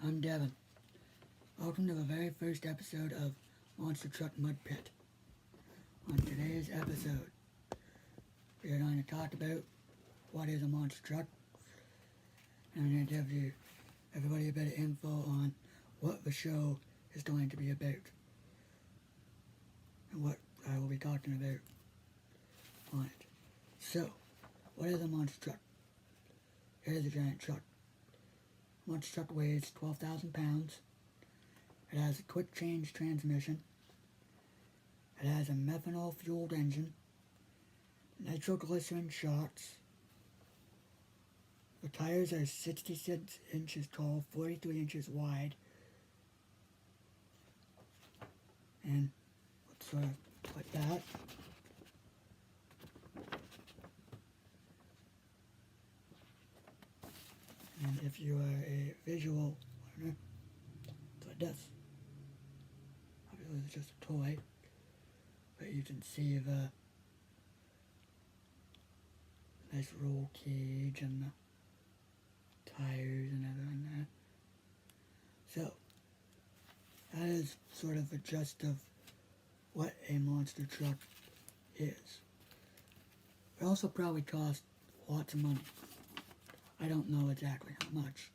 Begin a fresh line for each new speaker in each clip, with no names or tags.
I'm Devin. Welcome to the very first episode of Monster Truck Mud Pit. On today's episode, we are going to talk about what is a monster truck, and I'm going to give you everybody a bit of info on what the show is going to be about and what I will be talking about on it. So, what is a monster truck? It is a giant truck. Monster truck weighs 12,000 pounds. It has a quick change transmission. It has a methanol fueled engine, nitroglycerin shocks. The tires are 66 inches tall, 43 inches wide, and let's sort of like that. And if you are a visual learner, it's like this. Obviously it's just a toy, but you can see the nice roll cage and the tires and everything there. So, that is sort of the gist of what a monster truck is. It also probably costs lots of money. I don't know exactly how much.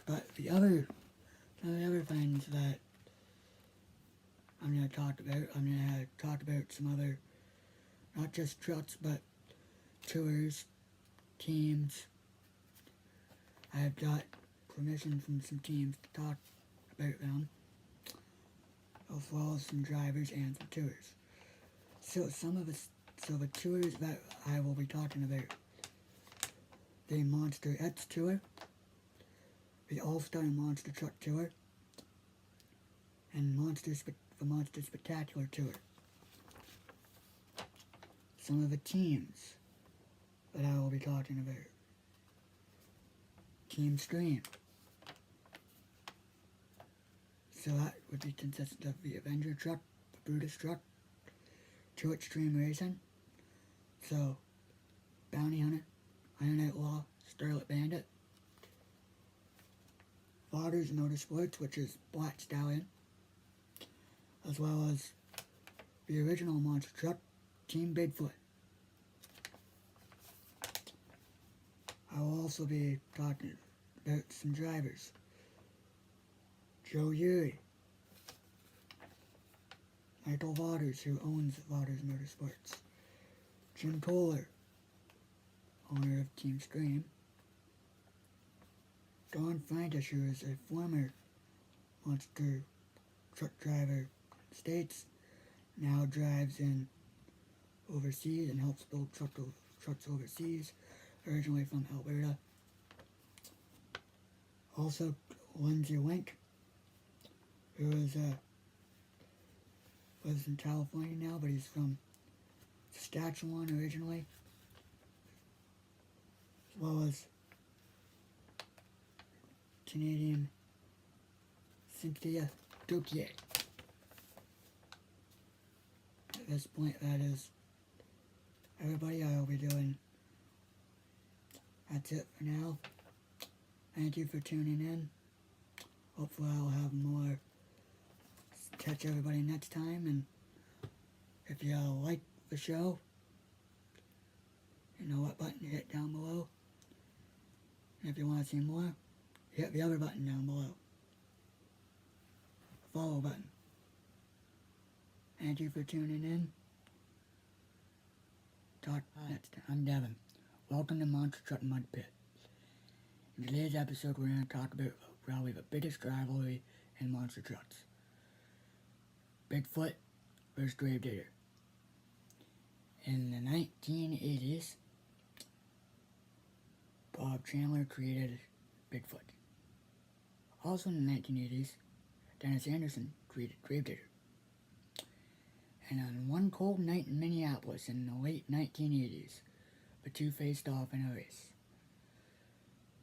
But some of the other things that I'm going to talk about, I'm going to talk about some other, not just trucks, but tours, teams. I have got permission from some teams to talk about them, as well as some drivers and some tours. So the tours that I will be talking about: the Monster X Tour, the All-Star Monster Truck Tour, and the Monster Spectacular Tour. Some of the teams that I will be talking about: Team Stream. So that would be consistent of the Avenger truck, the Brutus truck, Two Extreme Racing, so Bounty Hunter, Iron Outlaw, Starlet Bandit, Waters Motorsports, which is Black Stallion, as well as the original monster truck, Team Bigfoot. I will also be talking about some drivers: Joe Urey, Michael Waters, who owns Waters Motorsports, Jim Kohler, owner of Team Stream, Don Frankish, who is a former monster truck driver in the States, now drives in overseas and helps build trucks overseas, originally from Alberta. Also, Lindsay Wink, who is lives in California now, but he's from Saskatchewan originally, as well as Canadian Cynthia Gauthier. At this point, that is everybody I will be doing. That's it for now. Thank you for tuning in. Hopefully I'll have more. Catch everybody next time, and if you like the show, you know what button to hit down below. And if you want to see more, hit the other button down below. Follow button. Thank you for tuning in. Talk next time. I'm Devin. Welcome to Monster Truck Mud Pit. In today's episode, we're going to talk about probably the biggest rivalry in monster trucks: Bigfoot versus Gravedigger. In the 1980s, Bob Chandler created Bigfoot. Also in the 1980s, Dennis Anderson created Gravedigger. And on one cold night in Minneapolis in the late 1980s, the two faced off in a race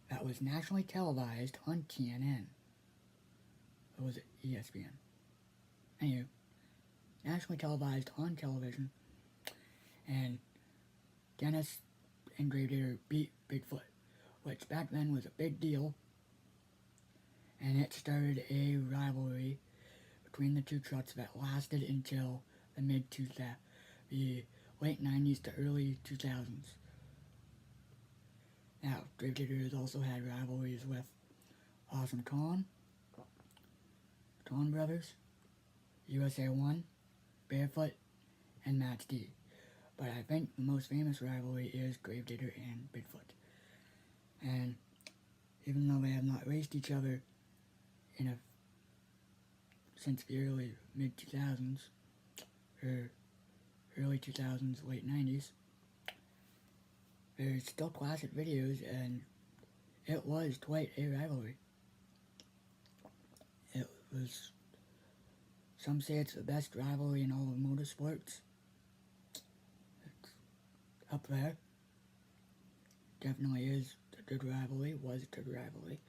that was nationally televised on TNN. Or was it ESPN? Anyway, nationally televised on television, and Dennis and Gravedigger beat Bigfoot, which back then was a big deal and it started a rivalry between the two trucks that lasted until the the late 90s to early 2000s. Now, Gravedigger has also had rivalries with Awesome Kong, Kong Brothers, USA 1, Barefoot, and Max D. But I think the most famous rivalry is Gravedigger and Bigfoot. And even though they have not raced each other since the early mid 2000s, or early 2000s, late 90s, there's still classic videos, and it was quite a rivalry. It was, some say it's the best rivalry in all of motorsports. It's up there. Definitely is a good rivalry, was a good rivalry.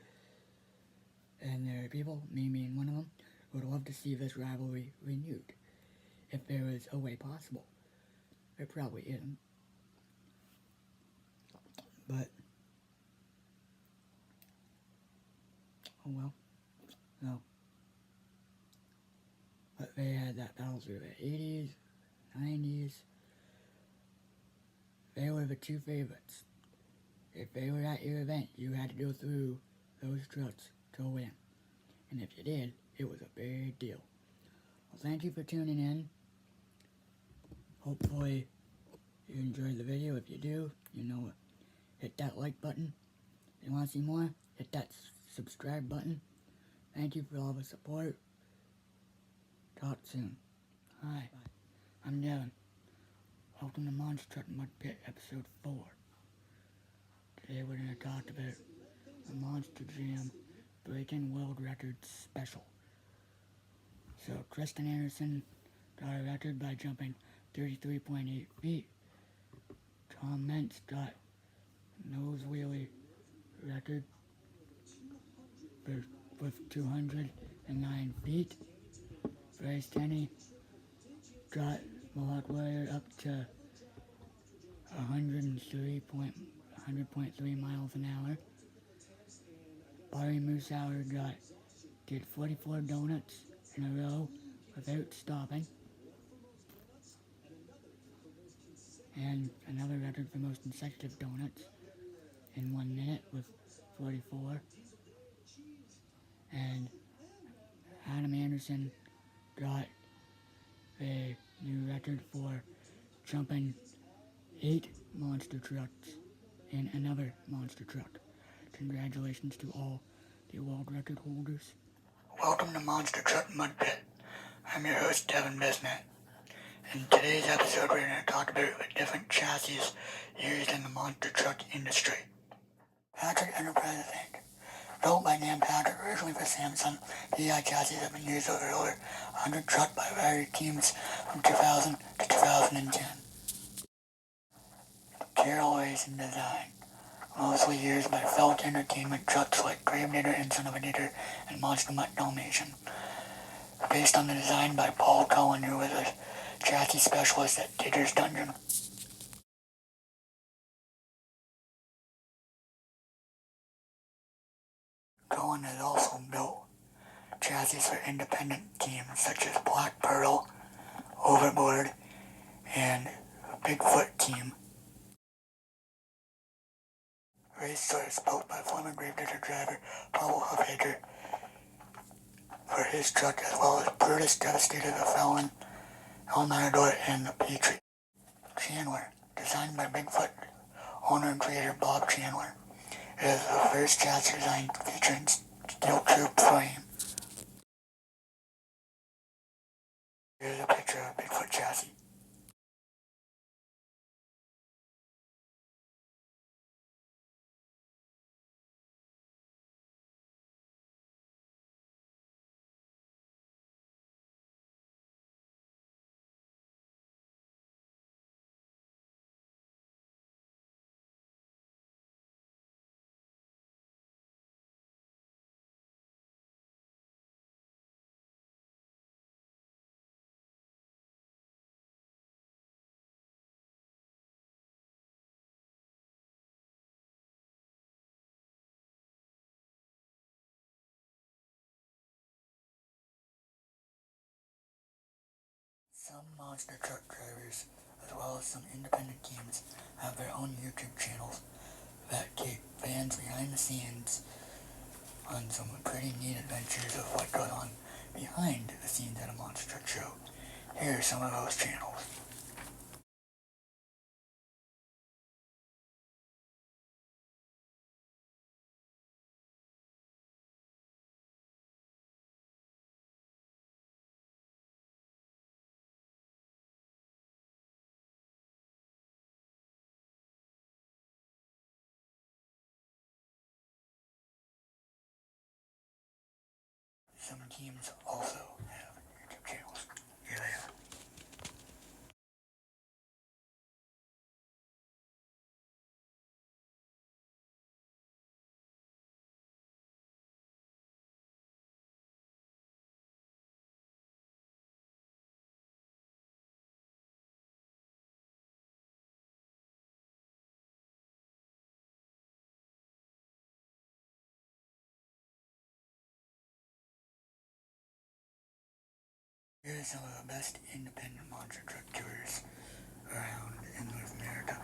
And there are people, me being one of them, who would love to see this rivalry renewed, if there was a way possible. There probably isn't. But, oh well. No. But they had that battle through the 80s, 90s. They were the two favorites. If they were at your event, you had to go through those trucks to win. And if you did, it was a big deal. Well, thank you for tuning in. Hopefully you enjoyed the video. If you do, you know it. Hit that like button. If you want to see more, hit that subscribe button. Thank you for all the support. Talk soon. Hi, I'm Devin. Welcome to Monster Truck Mud Pit episode 4. Today we're going to talk about the Monster Jam Breaking World Records special. So Tristan Anderson got a record by jumping 33.8 feet. Tom Mentz got nose wheelie record with 209 feet. Bryce Denny got Mohawk Warrior up to 100.3 miles an hour. Barry Moosauer did 44 donuts in a row without stopping. And another record for most consecutive donuts in 1 minute with 44. And Adam Anderson got a new record for jumping 8 monster trucks in another monster truck. Congratulations to all the world record holders. Welcome to Monster Truck Mud Pit. I'm your host, Devin Bisnet. In today's episode, we're going to talk about the different chassis used in the monster truck industry. Patrick Enterprises Inc. Built by Nam Patrick originally for Samsung, DI chassis have been used over 100 trucks by various teams from 2000 to 2010. Carroll Racing Design. Mostly used by Felt Entertainment trucks like Gravedigger and Son of a Digger and Monster Mutt Dalmatian. Based on the design by Paul Cullen, who was a chassis specialist at Digger's Dungeon. Cullen has also built chassis for independent teams such as Black Pearl, Overboard, and Bigfoot Team. Race Source built by former Gravedigger driver Paul Huffaker for his truck, as well as Brutus Devastator the Felon, El Matador, and the Petrie. Chandler, designed by Bigfoot owner and creator Bob Chandler. It is the first chassis design featuring steel tube frame. Here's a picture of a Bigfoot chassis. Some monster truck drivers, as well as some independent teams, have their own YouTube channels that take fans behind the scenes on some pretty neat adventures of what goes on behind the scenes at a monster truck show. Here are some of those channels. Some teams also have YouTube channels. Here they are. Here are some of the best independent monster truck tours around in North America.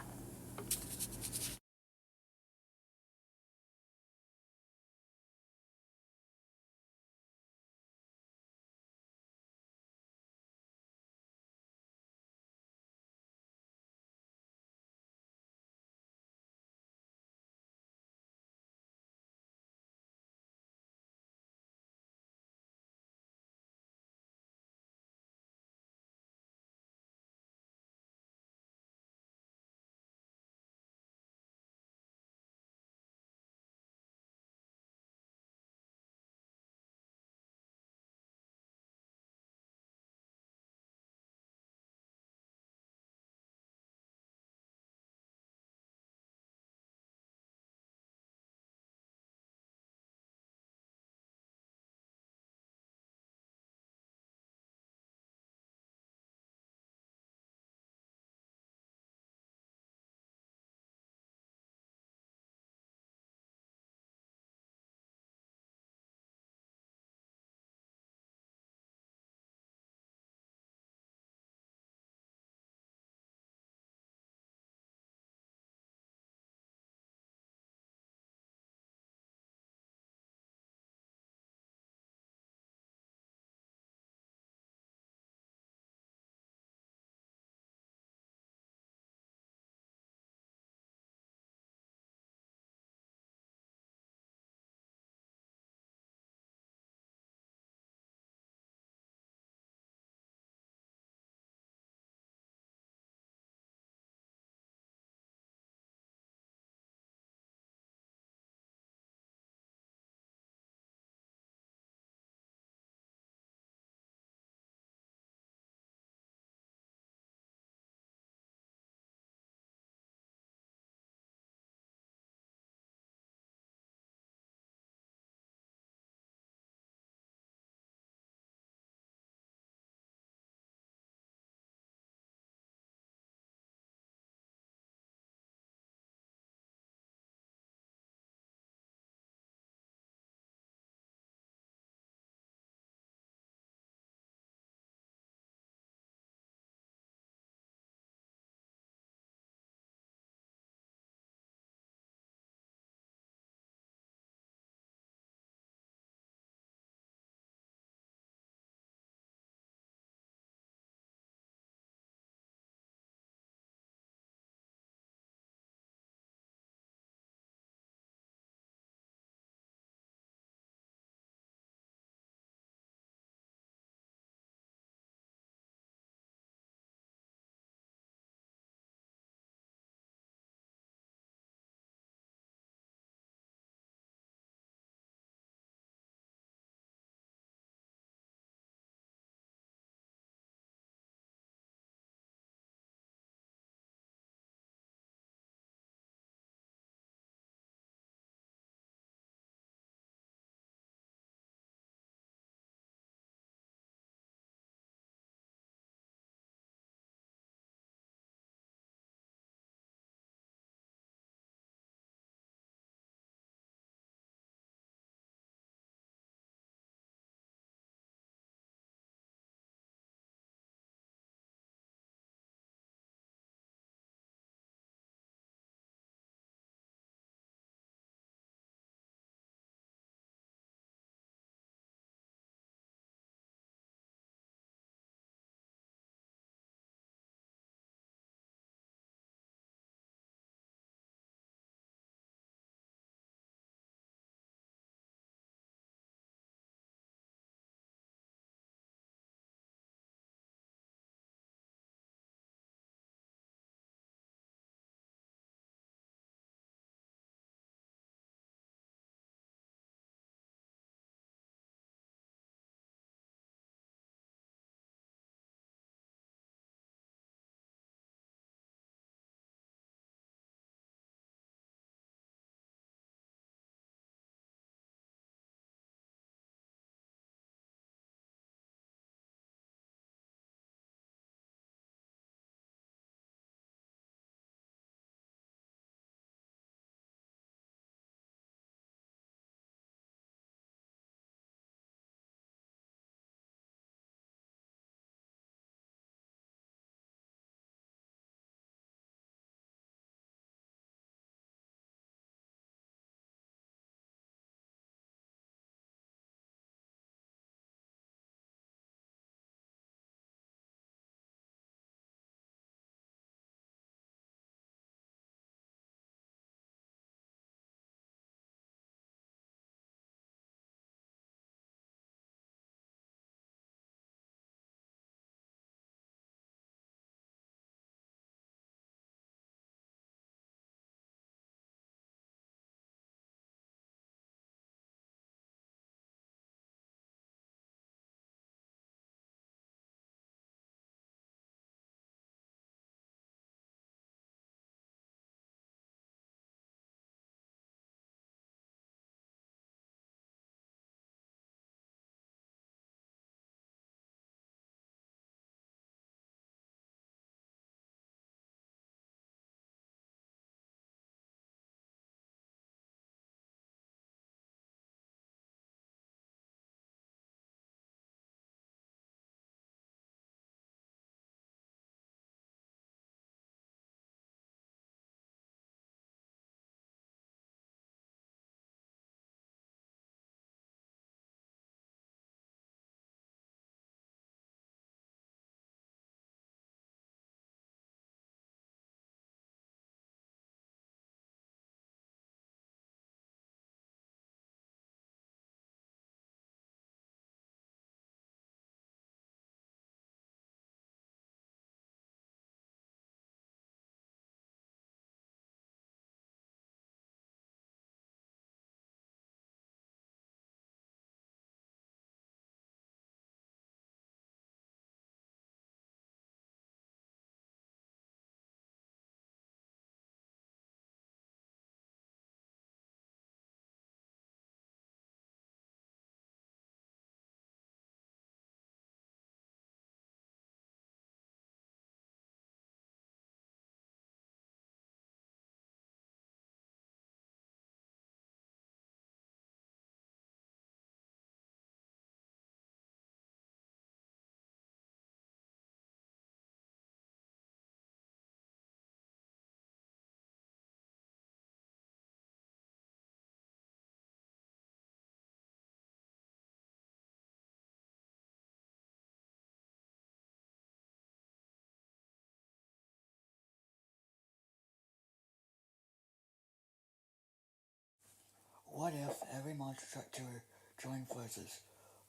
What if every Monster Truck Tour joined forces?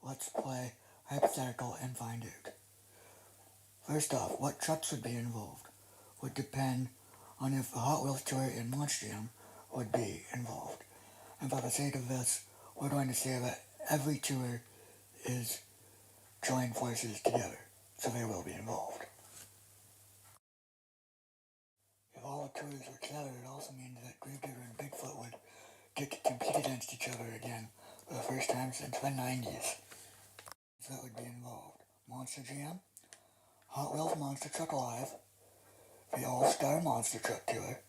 Let's play hypothetical and find out. First off, what trucks would be involved would depend on if the Hot Wheels Tour and Monster Jam would be involved. And for the sake of this, we're going to say that every tour is joined forces together, so they will be involved. If all the tours were together, it also means that Gravedigger and Bigfoot would get to compete against each other again for the first time since the 90s. So that would be involved. Monster Jam, Hot Wheels Monster Truck Alive, the All-Star Monster Truck Tour,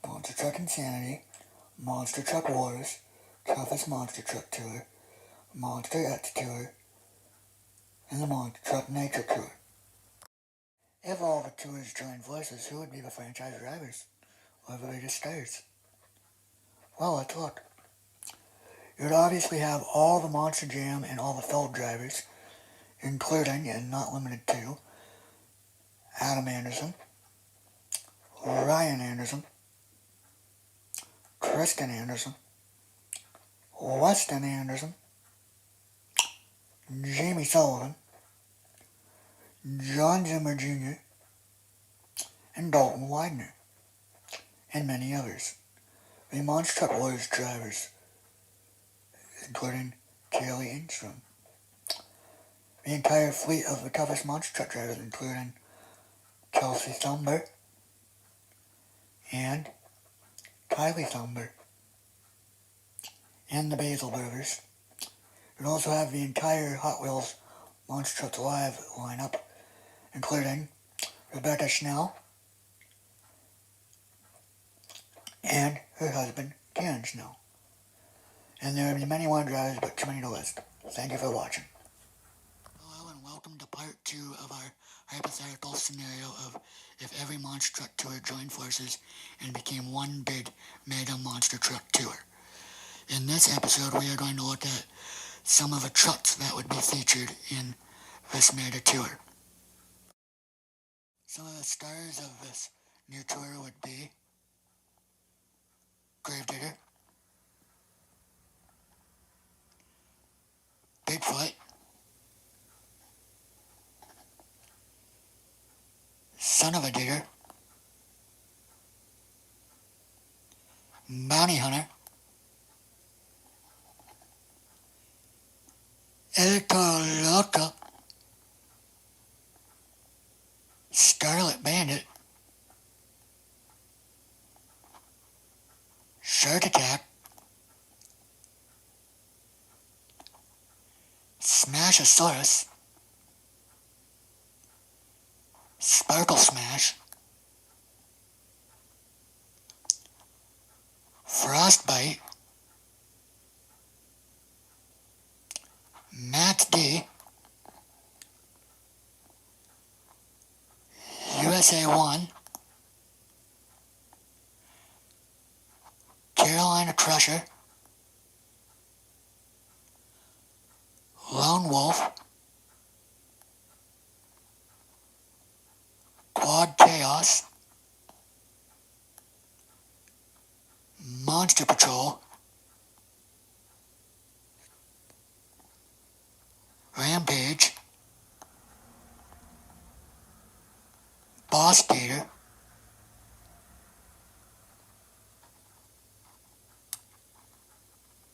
Monster Truck Insanity, Monster Truck Wars, Toughest Monster Truck Tour, Monster X Tour, and the Monster Truck Nitro Tour. If all the tours joined forces, who would be the franchise drivers, or the biggest stars? Well, let's look. You would obviously have all the Monster Jam and all the Feld drivers, including, and not limited to, Adam Anderson, Ryan Anderson, Kristen Anderson, Weston Anderson, Jamie Sullivan, John Zimmer Jr., and Dalton Widener, and many others. The Monster Truck Wars drivers, including Kelly Engstrom. The entire fleet of the toughest monster truck drivers, including Kelsey Thumber and Kylie Thumber, and the Basil brothers. You'd also have the entire Hot Wheels Monster Trucks Alive lineup, including Rebecca Schnell and her husband, Karen Schnell. And there will be many more drivers, but too many to list. Thank you for watching. Hello and welcome to part 2 of our hypothetical scenario of if every monster truck tour joined forces and became one big mega monster truck tour. In this episode, we are going to look at some of the trucks that would be featured in this mega tour. Some of the stars of this new tour would be Gravedigger, Bigfoot, Son of a Digger, Bounty Hunter, El Toro Loco, Scarlet Bandit, Shark Attack, Smashosaurus, Sparkle Smash, Frostbite, Max D, USA 1, Carolina Crusher, Lone Wolf, Quad Chaos, Monster Patrol, Rampage, Boss Gator,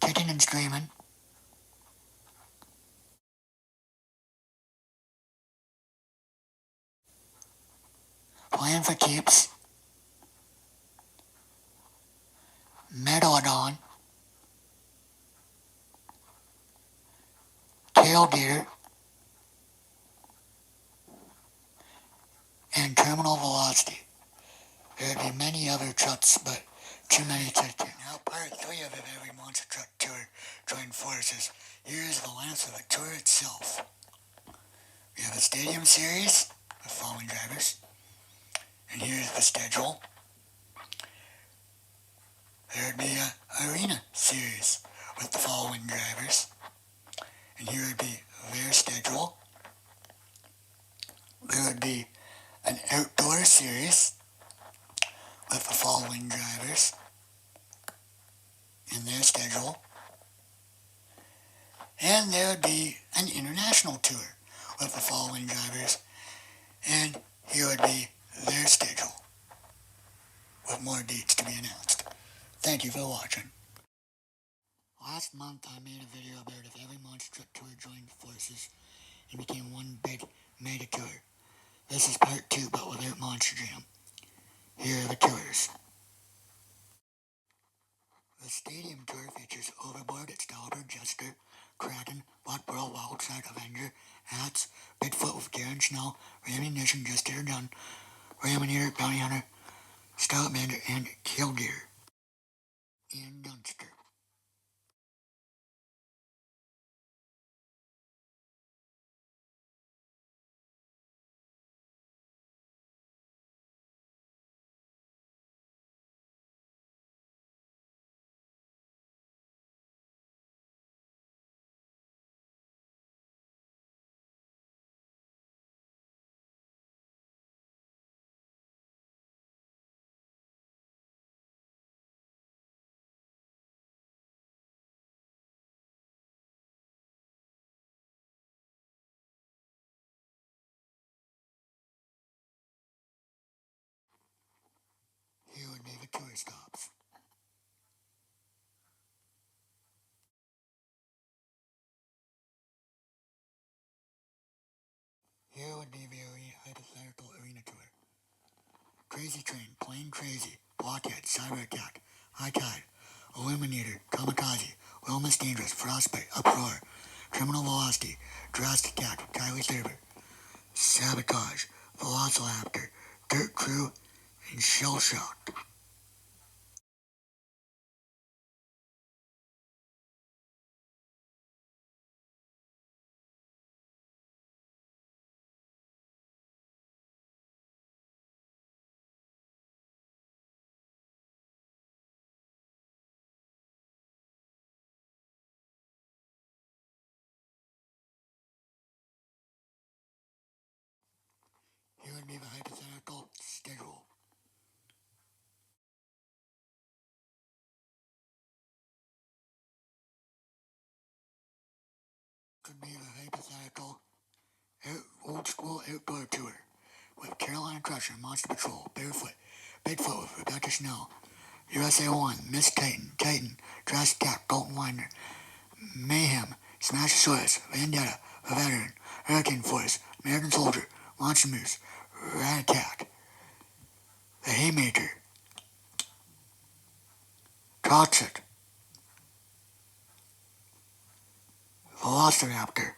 Kicking and Screaming, Plan for Keeps, Megalodon, Tailgater, and Terminal Velocity. There would be many other trucks, but too many to do. Now part 3 of the Every Monster Truck Tour joined forces. Here is the length of the tour itself. We have a Stadium Series with following drivers. And here's the schedule. There would be an Arena Series with the following drivers. And here would be their schedule. There would be an Outdoor Series with the following drivers. And tour with the following drivers, and here would be their schedule with more dates to be announced. Thank you for watching. Last month I made a video about if every Monster Truck Tour joined forces and became one big mega tour. This is part 2 but without Monster Jam. Here are the tours. The Stadium Tour features Overboard, Excalibur, Jester, Kraken, Black Pearl, Wildside, Avenger, Hats, Bigfoot with Garen Snell, Rammunition, Just Get Her Done, Raminator, Bounty Hunter, Stoutlander, and Killgear. And Dunster. Here would be the tour stops. Here would be the hypothetical arena tour. Crazy Train, Plain Crazy, Blockhead, Cyber Attack, High Tide, Illuminator, Kamikaze, Wilmus Dangerous, Frostbite, Uproar, Criminal Velocity, Drastic Attack, Kylie Thurber, Sabotage, Velociraptor, Dirt Crew, and Shell Shock. Here would be the hypothetical schedule. Could be the hypothetical old school outdoor tour with Carolina Crusher, Monster Patrol, Barefoot, Bigfoot with Rebecca Snell, USA 1, Miss Titan, Titan, Jurassic Cat, Dalton Winder, Mayhem, Smashosaurus, Vendetta, The Veteran, Hurricane Force, American Soldier, Monster Moose, Rat Attack, The Haymaker, Toxic, Velociraptor,